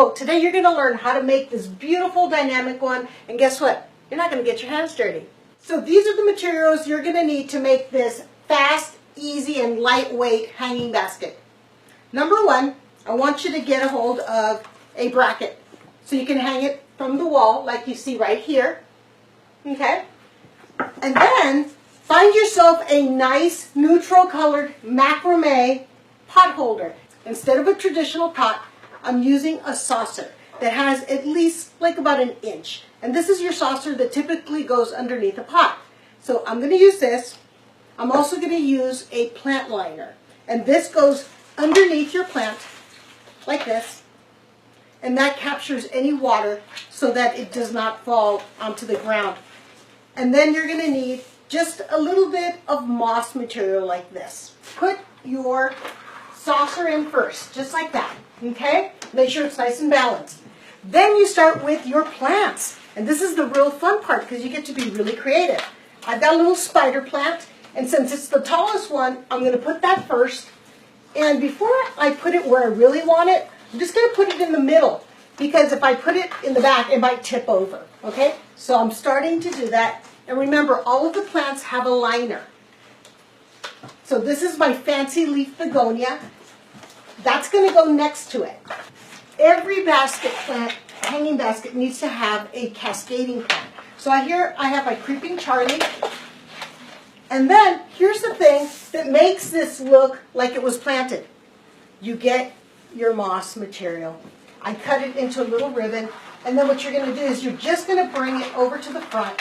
So today you're going to learn how to make this beautiful dynamic one, and guess what? You're not going to get your hands dirty. So these are the materials you're going to need to make this fast, easy, and lightweight hanging basket. Number one, I want you to get a hold of a bracket so you can hang it from the wall like you see right here. Okay? And then find yourself a nice neutral colored macrame pot holder. Instead of a traditional pot, I'm using a saucer that has at least like about an inch. And this is your saucer that typically goes underneath a pot. So I'm going to use this. I'm also going to use a plant liner. And this goes underneath your plant like this. And that captures any water so that it does not fall onto the ground. And then you're going to need just a little bit of moss material like this. Put your saucer in first, just like that. Okay? Make sure it's nice and balanced. Then you start with your plants. And this is the real fun part because you get to be really creative. I've got a little spider plant. And since it's the tallest one, I'm going to put that first. And before I put it where I really want it, I'm just going to put it in the middle. Because if I put it in the back, it might tip over. Okay? So I'm starting to do that. And remember, all of the plants have a liner. So this is my fancy leaf begonia. That's going to go next to it. Every basket plant, hanging basket, needs to have a cascading plant. So here I have my creeping Charlie. And then here's the thing that makes this look like it was planted. You get your moss material. I cut it into a little ribbon. And then what you're going to do is you're just going to bring it over to the front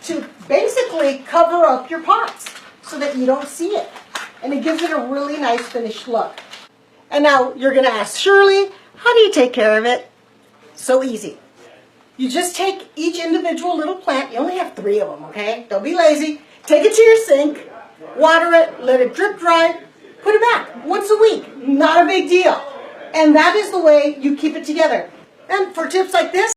to basically cover up your pots so that you don't see it. And it gives it a really nice finished look. And now you're going to ask, Shirley, how do you take care of it? So easy. You just take each individual little plant. You only have 3 of them, okay? Don't be lazy. Take it to your sink, water it, let it drip dry, put it back once a week. Not a big deal. And that is the way you keep it together. And for tips like this,